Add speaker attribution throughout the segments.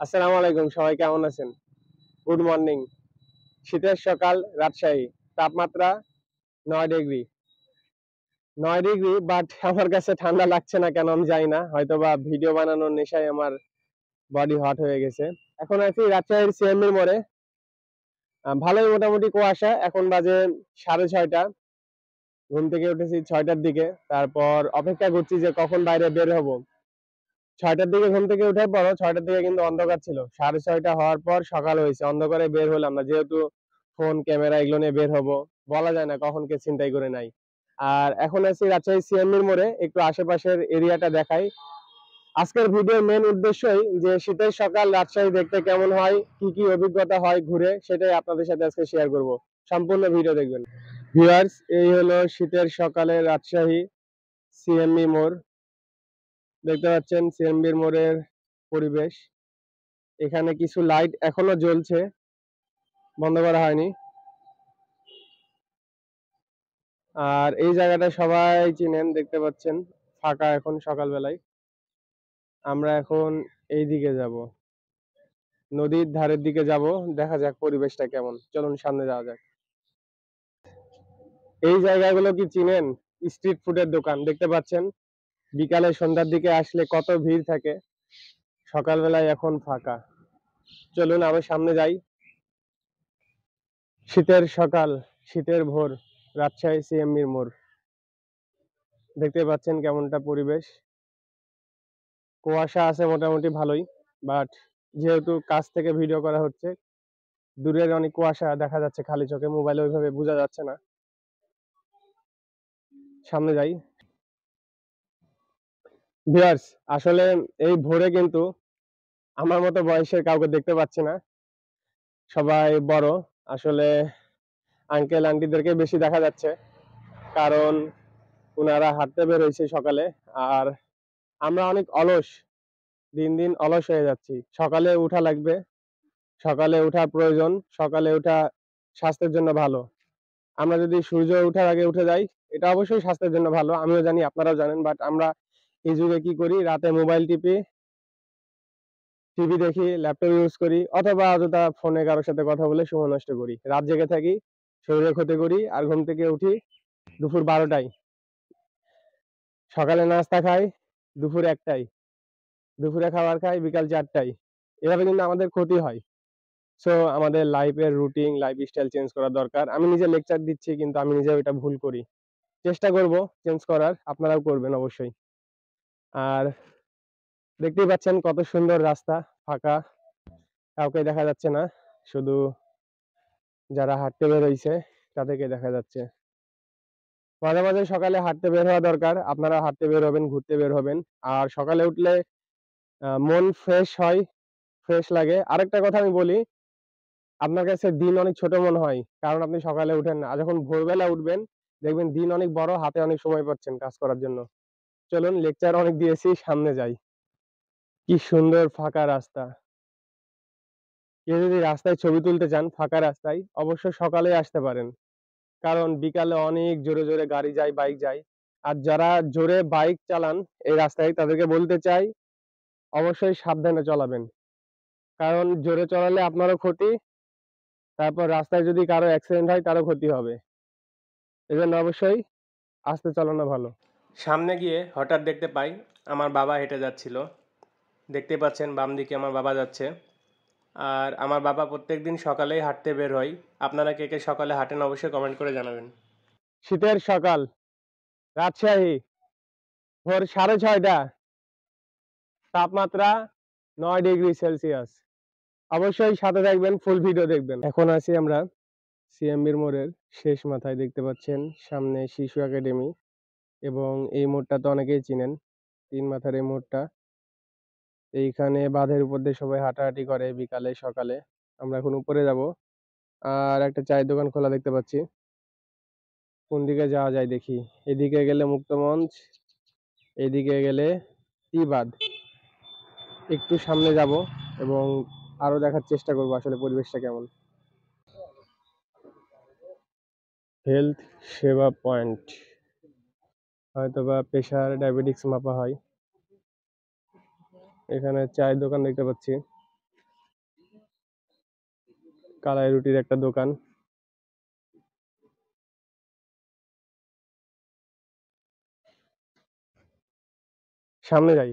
Speaker 1: আসসালামু আলাইকুম, সবাই কেমন আছেন? Good morning. শীতের সকাল, রাজশাহী। তাপমাত্রা 9 ডিগ্রি। 9 ডিগ্রি, বাট আমার কাছে ঠান্ডা লাগছে না কেন আমি জানি না। হয়তোবা ভিডিও বানানোর নেশায় আমার বডি হট হয়ে গেছে। এখন আছি রাজশাহীর সিএমবি মোড়ে। ভালোই মোটামুটি কুয়াশা। এখন বাজে 6:30। ঘুম থেকে উঠেছি 6টার দিকে। তারপর অপেক্ষা করছি যে কখন বাইরে বের হব। 6টার দিকে ঘুম থেকে উঠার পরও 6টার দিকে কিন্তু অন্ধকার ছিল। 6:30 হওয়ার পর সকাল হয়েছে, অন্ধকারে বের হলাম না, যেহেতু ফোন ক্যামেরা এগুলো নিয়ে বের হব। বলা যায় না কখন কে ছিনতাই করে নাই। আর এখন আছি রাজশাহী সিএমবির মোড়ে, একটু আশেপাশের এরিয়াটা দেখাই। আজকের ভিডিওর মেন উদ্দেশ্যই যে শীতের সকাল রাজশাহী দেখতে কেমন হয়, কি কি অভিজ্ঞতা হয় ঘুরে, সেটাই আপনাদের সাথে আজকে শেয়ার করব। সম্পূর্ণ ভিডিও দেখবেন। ভিউয়ার্স, এই হলো শীতের সকালে রাজশাহী সিএমবি মোড়। দেখতে পাচ্ছেন সিএমবির মোড়ের পরিবেশ। এখানে কিছু লাইট এখনো জ্বলছে, বন্ধ করা হয়নি। আর এই জায়গাটা সবাই চিনেন, দেখতে পাচ্ছেন ফাঁকা এখন সকালবেলায়। আমরা এখন এই দিকে যাব, নদীর ধারের দিকে যাব। দেখা যাক পরিবেশটা কেমন, চলুন সামনে যাওয়া যাক। এই জায়গাগুলো কি চিনেন? স্ট্রিট ফুডের দোকান দেখতে পাচ্ছেন। বিকালে সন্ধ্যার দিকে আসলে কত ভিড় থাকে, সকালবেলায় এখন ফাঁকা। চলুন আবার সামনে যাই। শীতের সকাল, শীতের ভোর, রাজশাহী সিএমবির মোড়। দেখতে পাচ্ছেন কেমনটা পরিবেশ। কুয়াশা আছে মোটামুটি ভালোই, বাট যেহেতু কাছ থেকে ভিডিও করা হচ্ছে, দূরের অনেক কুয়াশা দেখা যাচ্ছে খালি চোখে, মোবাইলে ওইভাবে বোঝা যাচ্ছে না। সামনে যাই। ভিউয়ার্স, আসলে এই ভোরে কিন্তু আমার মতো বয়সের কাউকে দেখতে পাচ্ছি না, সবাই বড়। আসলে আঙ্কেল আন্টিদেরকে বেশি দেখা যাচ্ছে, কারণ ওনারা হাঁটতে বের হয়েছে সকালে। আর আমরা অনেক অলস, দিন দিন অলস হয়ে যাচ্ছি। সকালে উঠা লাগবে, সকালে উঠা প্রয়োজন, সকালে উঠা স্বাস্থ্যের জন্য ভালো। আমরা যদি সূর্য ওঠার আগে উঠে যাই, এটা অবশ্যই স্বাস্থ্যের জন্য ভালো, আমিও জানি আপনারাও জানেন। বাট আমরা এই যুগে কি করি, রাতে মোবাইল টিপি, টিভি দেখি, ল্যাপটপ ইউজ করি, অথবা অযথা ফোনে কারোর সাথে কথা বলে সময় নষ্ট করি, রাত জেগে থাকি, শরীরের ক্ষতি করি। আর ঘুম থেকে উঠি দুপুর 12টায়, সকালে নাস্তা খাই দুপুর 1টায়, দুপুরে খাবার খাই বিকাল 4টায়। এভাবে কিন্তু আমাদের ক্ষতি হয়। সো আমাদের লাইফের রুটিন, লাইফ স্টাইল চেঞ্জ করা দরকার। আমি নিজে লেকচার দিচ্ছি, কিন্তু আমি নিজেও এটা ভুল করি। চেষ্টা করব চেঞ্জ করার, আপনারাও করবেন অবশ্যই। আর দেখতেই পাচ্ছেন কত সুন্দর রাস্তা, ফাঁকা, কাউকে দেখা যাচ্ছে না, শুধু যারা হাঁটতে বের হয়েছে তাদেরকে দেখা যাচ্ছে। মাঝে মাঝে সকালে হাঁটতে বের হওয়া দরকার, আপনারা হাঁটতে বের হবেন, ঘুরতে বের হবেন। আর সকালে উঠলে মন ফ্রেশ হয়, ফ্রেশ লাগে। আরেকটা কথা আমি বলি, আপনার কাছে দিন অনেক ছোট মনে হয়, কারণ আপনি সকালে উঠেন না। আর যখন ভোরবেলা উঠবেন, দেখবেন দিন অনেক বড়, হাতে অনেক সময় পাচ্ছেন কাজ করার জন্য। চলুন, লেকচার অনেক দিয়েছি, সামনে যাই। কি সুন্দর ফাঁকা রাস্তা। কেউ যদি রাস্তায় ছবি তুলতে চান ফাঁকা রাস্তায়, অবশ্যই সকালে আসতে পারেন, কারণ বিকালে অনেক জোরে জোরে গাড়ি যায়, বাইক যায়। আর যারা জোরে বাইক চালান এই রাস্তায়, তাদেরকে বলতে চাই অবশ্যই সাবধানে চালাবেন, কারণ জোরে চালালে আপনারও ক্ষতি। তারপর রাস্তায় যদি কারো অ্যাক্সিডেন্ট হয়, তারও ক্ষতি হবে। এজন্য অবশ্যই আস্তে চালানো ভালো। সামনে গিয়ে হঠাৎ দেখতে পাই আমার বাবা হেঁটে যাচ্ছিল। দেখতে পাচ্ছেন বাম দিকে আমার বাবা যাচ্ছে। আর আমার বাবা প্রত্যেকদিন সকালেই হাঁটতে বের হয়। আপনারা কে কে সকালে হাঁটেন অবশ্যই কমেন্ট করে জানাবেন। শীতের সকাল, রাজশাহী, ভোর 6:30, তাপমাত্রা 9 ডিগ্রি সেলসিয়াস। অবশ্যই সাথে থাকবেন, ফুল ভিডিও দেখবেন। এখন আছি আমরা সিএমবির মোড়ের শেষ মাথায়, দেখতে পাচ্ছেন সামনে শিশু একাডেমি। এবং এই মোড়টা তো অনেকেই চিনেন, 3 মাথার এই মোড়টা। এইখানে বাঁধের উপর দিয়ে সবাই হাঁটাহাঁটি করে বিকালে সকালে। আমরা এখন উপরে যাব। আর একটা চায়ের দোকান খোলা দেখতে পাচ্ছি। কোন দিকে যাওয়া যায় দেখি। এদিকে গেলে মুক্তমঞ্চ, এদিকে গেলে টি বাঁধ। একটু সামনে যাব এবং আরো দেখার চেষ্টা করবো আসলে পরিবেশটা কেমন। হেলথ সেবা পয়েন্ট, হয়তোবা প্রেশার ডায়াবেটিক্স মাপা হয়। এখানে চায়ের দোকান দেখতে পাচ্ছি। কালাই রুটির একটা দোকান। সামনে যাই,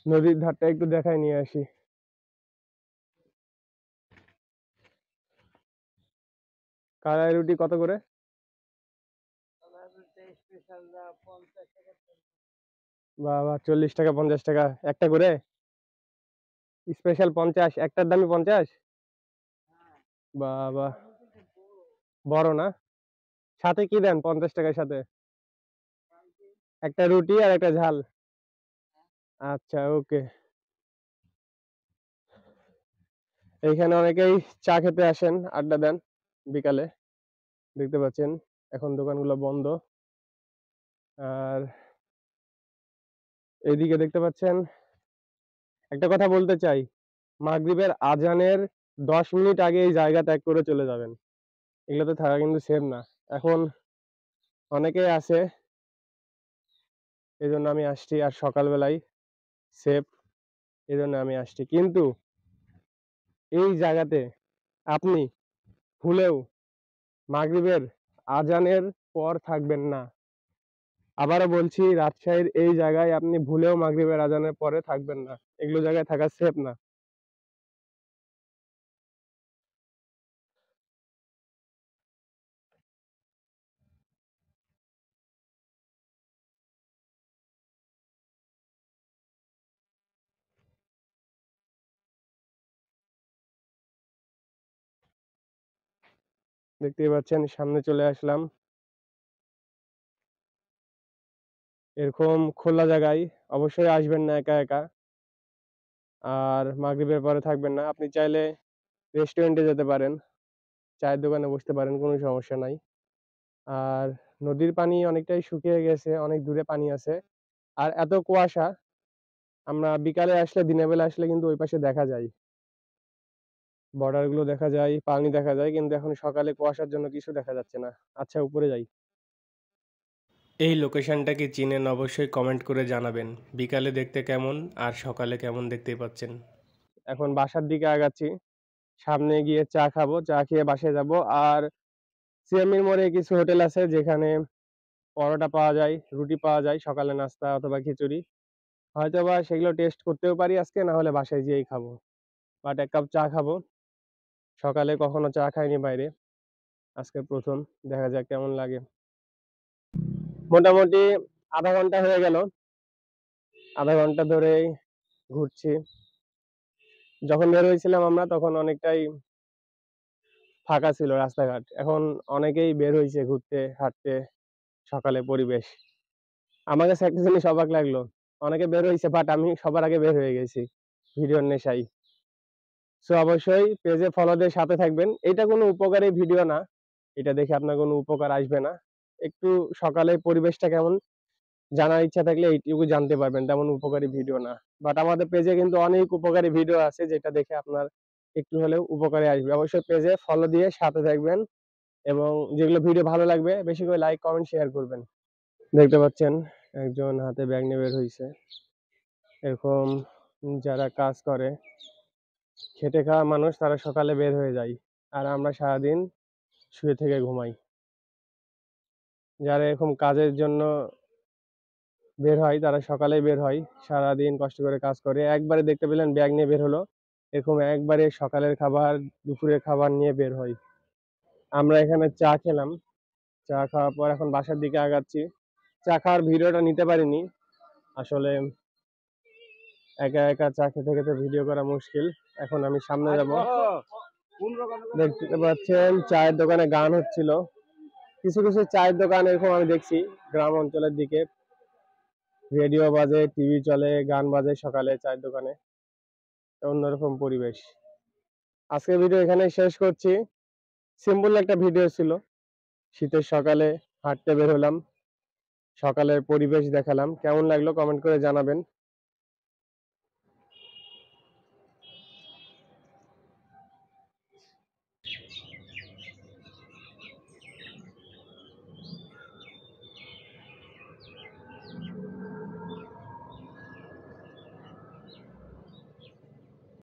Speaker 1: নদীর ধারটা একটু দেখায় নিয়ে আসি। কালাই রুটি কত করে? বাবা, 40 টাকা 50 টাকা একটা করে? স্পেশাল 50, একটার দামই 50? বাবা, বড় না? সাথে কি দেন 50 টাকার সাথে? একটা রুটি আর একটা ঝাল। আচ্ছা, ওকে। এইখানে অনেকেই চা খেতে আসেন, আড্ডা দেন বিকালে। দেখতে পাচ্ছেন এখন দোকানগুলো বন্ধ। আর এইদিকে দেখতে পাচ্ছেন, একটা কথা বলতে চাই, মাগরিবের আজানের 10 মিনিট আগে এই জায়গা ত্যাগ করে চলে যাবেন। এগুলোতে থাকা কিন্তু সেফ না। এখন অনেকেই আছে, এই জন্য আমি আসছি। আর সকালবেলায় সেফ, এই জন্য আমি আসছি। কিন্তু এই জায়গাতে আপনি ভুলেও মাগরিবের আজানের পর থাকবেন না। আবারও বলছি, রাজশাহীর এই জায়গায় আপনি ভুলেও মাগরিবের আজানের পরে থাকবেন না। এগুলো জায়গায় থাকা সেফ না। দেখতেই পাচ্ছেন সামনে চলে আসলাম। এরকম খোলা জায়গায় অবশ্যই আসবেন না একা একা। আর মাগরিবের পরে থাকবেন না। আপনি চাইলে রেস্টুরেন্টে যেতে পারেন, চায়ের দোকানে বসতে পারেন, কোনো সমস্যা নাই। আর নদীর পানি অনেকটাই শুকিয়ে গেছে, অনেক দূরে পানি আছে। আর এত কুয়াশা, আমরা বিকালে আসলে, দিনের বেলা আসলে কিন্তু ওই পাশে দেখা যায়, বর্ডার গুলো দেখা যায়, পানি দেখা যায়, কিন্তু এখন সকালে কুয়াশার জন্য কিছু দেখা যাচ্ছে না। আচ্ছা, উপরে যাই। এই লোকেশনটা কি চিনেন? অবশ্যই কমেন্ট করে জানাবেন। বিকালে দেখতে কেমন আর সকালে কেমন দেখতেই পাচ্ছেন। এখন বাসার দিকে আগাচ্ছি। সামনে গিয়ে চা খাবো, চা খেয়ে বাসায় যাব। আর সিএমইর মোড়ে কিছু হোটেল আছে যেখানে পরোটা পাওয়া যায়, রুটি পাওয়া যায়, সকালে নাস্তা অথবা খিচুড়ি। হয়তোবা সেগুলো টেস্ট করতেও পারি আজকে, না হলে বাসায় গিয়েই খাবো। বাট এক কাপ চা খাবো, সকালে কখনো চা খাইনি বাইরে, আজকে প্রথম। দেখা যাক কেমন লাগে। মোটামুটি আধা ঘন্টা হয়ে গেল, আধা ঘন্টা ধরেই ঘুরছি। যখন বের হয়েছিলাম আমরা তখন অনেকটাই ফাঁকা ছিল রাস্তাঘাট। এখন অনেকেই বের হয়েছে ঘুরতে, হাঁটতে। সকালে পরিবেশ, আমার কাছে একটা জিনিস অবাক লাগলো, অনেকে বের হয়েছে বাট আমি সবার আগে বের হয়ে গেছি ভিডিওর নেশায়। সো অবশ্যই পেজে ফলো দিয়ে সাথে থাকবেন। এটা কোনো উপকারী ভিডিও না, এটা দেখে আপনার কোনো উপকার আসবে না। একটু সকালে পরিবেশটা কেমন জানার ইচ্ছা থাকলে এইটুকু জানতে পারবেন, তেমন উপকারী ভিডিও না। বাট আমাদের পেজে কিন্তু অনেক উপকারী ভিডিও আছে, যেটা দেখে আপনার একটু হলেও উপকারে আসবে। অবশ্যই পেজে ফলো দিয়ে সাথে থাকবেন, এবং যেগুলো ভিডিও ভালো লাগবে বেশি করে লাইক, কমেন্ট, শেয়ার করবেন। দেখতে পাচ্ছেন একজন হাতে ব্যাগ নিয়ে বের হয়েছে। এরকম যারা কাজ করে, খেটে খাওয়া মানুষ, তারা সকালে বের হয়ে যায়। আর আমরা সারাদিন শুয়ে থেকে ঘুমাই। যারা এরকম কাজের জন্য বের হয় তারা সকালে বের হয়, সারাদিন কষ্ট করে কাজ করে, একবারে দেখতে পেলেন ব্যাগ নিয়ে বের হলো। এরকম একবারে সকালের খাবার, দুপুরের খাবার নিয়ে বের হয়। আমরা এখানে চা খেলাম, চা খাওয়ার পর এখন বাসার দিকে আগাচ্ছি। চা খাওয়ার ভিডিওটা নিতে পারিনি আসলে, একা একা চা খেতে খেতে ভিডিও করা মুশকিল। এখন আমি সামনে যাব। দেখতে পাচ্ছেন চায়ের দোকানে গান হচ্ছিল। কিছু কিছু চায়ের দোকান এরকম আমি দেখছি গ্রাম অঞ্চলের দিকে, রেডিও বাজে, টিভি চলে, গান বাজে সকালে চায়ের দোকানে, অন্যরকম পরিবেশ। আজকের ভিডিও এখানে শেষ করছি। সিম্পল একটা ভিডিও ছিল, শীতের সকালে হাঁটতে বের হলাম, সকালের পরিবেশ দেখালাম। কেমন লাগলো কমেন্ট করে জানাবেন।